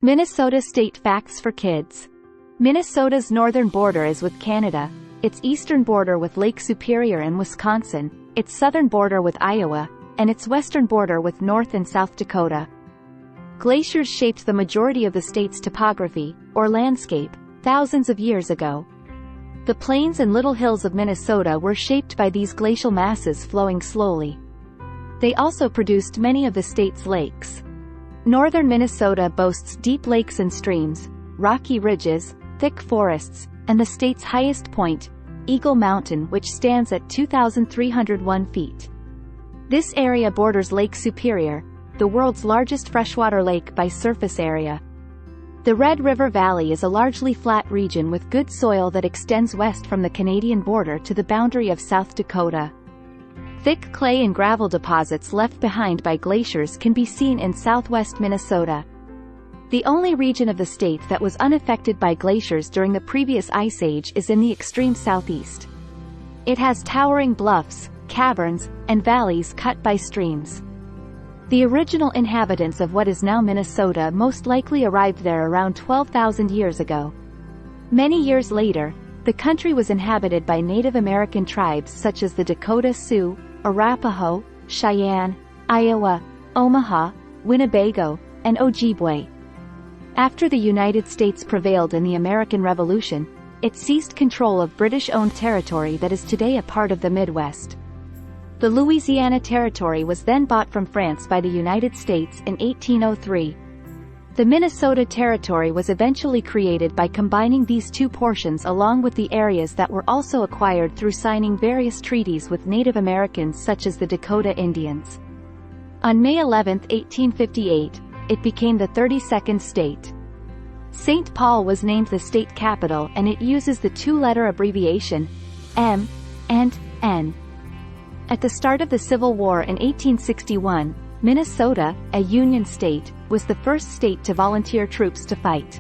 Minnesota state facts for kids. Minnesota's northern border is with Canada, its eastern border with Lake Superior and Wisconsin, its southern border with Iowa, and its western border with North and South Dakota. Glaciers shaped the majority of the state's topography, or landscape, thousands of years ago. The plains and little hills of Minnesota were shaped by these glacial masses flowing slowly. They also produced many of the state's lakes. Northern Minnesota boasts deep lakes and streams, rocky ridges, thick forests, and the state's highest point, Eagle Mountain, which stands at 2,301 feet. This area borders Lake Superior, the world's largest freshwater lake by surface area. The Red River Valley is a largely flat region with good soil that extends west from the Canadian border to the boundary of South Dakota. Thick clay and gravel deposits left behind by glaciers can be seen in southwest Minnesota. The only region of the state that was unaffected by glaciers during the previous ice age is in the extreme southeast. It has towering bluffs, caverns, and valleys cut by streams. The original inhabitants of what is now Minnesota most likely arrived there around 12,000 years ago. Many years later, the country was inhabited by Native American tribes such as the Dakota Sioux, Arapaho, Cheyenne, Iowa, Omaha, Winnebago, and Ojibwe. After the United States prevailed in the American Revolution, it seized control of British-owned territory that is today a part of the Midwest. The Louisiana Territory was then bought from France by the United States in 1803. The Minnesota Territory was eventually created by combining these two portions along with the areas that were also acquired through signing various treaties with Native Americans such as the Dakota Indians. On May 11, 1858, it became the 32nd state. St. Paul was named the state capital and it uses the two-letter abbreviation, M and N. At the start of the Civil War in 1861, Minnesota, a Union state, was the first state to volunteer troops to fight.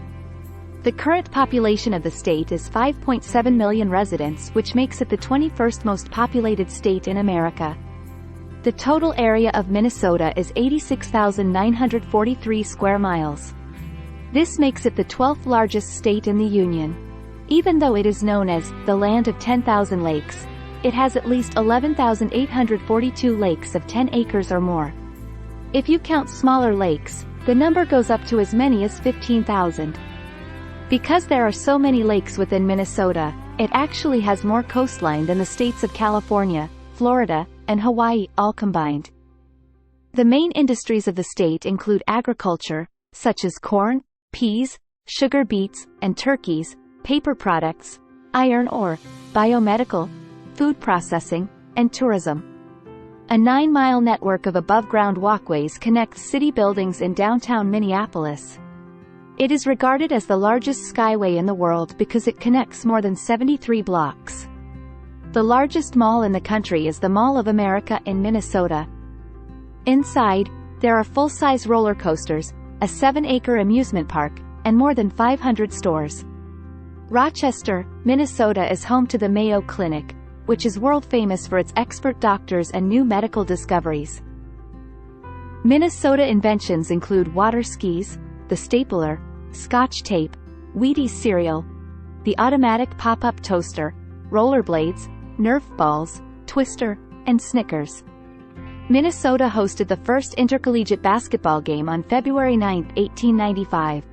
The current population of the state is 5.7 million residents, which makes it the 21st most populated state in America. The total area of Minnesota is 86,943 square miles. This makes it the 12th largest state in the Union. Even though it is known as the land of 10,000 lakes, it has at least 11,842 lakes of 10 acres or more. If you count smaller lakes, the number goes up to as many as 15,000. Because there are so many lakes within Minnesota, it actually has more coastline than the states of California, Florida, and Hawaii, all combined. The main industries of the state include agriculture, such as corn, peas, sugar beets, and turkeys, paper products, iron ore, biomedical, food processing, and tourism. A 9-mile network of above-ground walkways connects city buildings in downtown Minneapolis. It is regarded as the largest skyway in the world because it connects more than 73 blocks. The largest mall in the country is the Mall of America in Minnesota. Inside, there are full-size roller coasters, a 7-acre amusement park, and more than 500 stores. Rochester, Minnesota is home to the Mayo Clinic, which is world-famous for its expert doctors and new medical discoveries. Minnesota inventions include water skis, the stapler, Scotch tape, Wheaties cereal, the automatic pop-up toaster, rollerblades, Nerf balls, Twister, and Snickers. Minnesota hosted the first intercollegiate basketball game on February 9, 1895.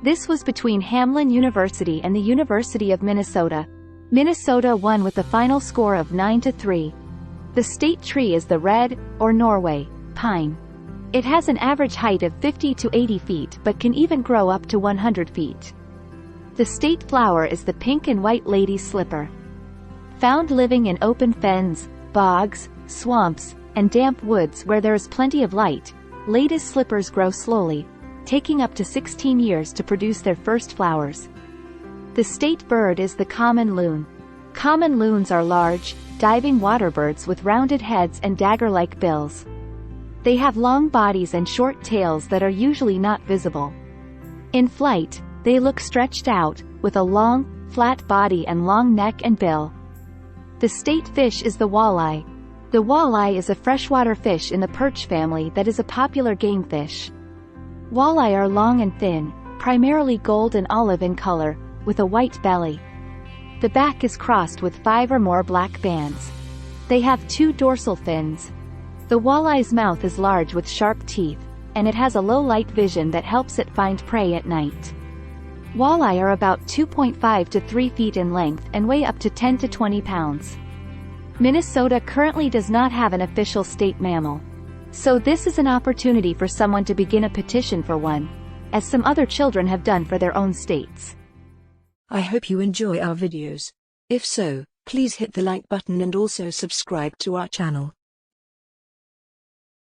This was between Hamline University and the University of Minnesota. Minnesota won with the final score of 9-3. The state tree is the red, or Norway, pine. It has an average height of 50 to 80 feet but can even grow up to 100 feet. The state flower is the pink and white lady slipper. Found living in open fens, bogs, swamps, and damp woods where there is plenty of light, lady slippers grow slowly, taking up to 16 years to produce their first flowers. The state bird is the common loon. Common loons are large, diving water birds with rounded heads and dagger-like bills. They have long bodies and short tails that are usually not visible. In flight, they look stretched out, with a long, flat body and long neck and bill. The state fish is the walleye. The walleye is a freshwater fish in the perch family that is a popular game fish. Walleye are long and thin, primarily gold and olive in color, with a white belly. The back is crossed with 5 or more black bands. They have 2 dorsal fins. The walleye's mouth is large with sharp teeth, and it has a low light vision that helps it find prey at night. Walleye are about 2.5 to 3 feet in length and weigh up to 10 to 20 pounds. Minnesota currently does not have an official state mammal. So this is an opportunity for someone to begin a petition for one, as some other children have done for their own states. I hope you enjoy our videos. If so, please hit the like button and also subscribe to our channel.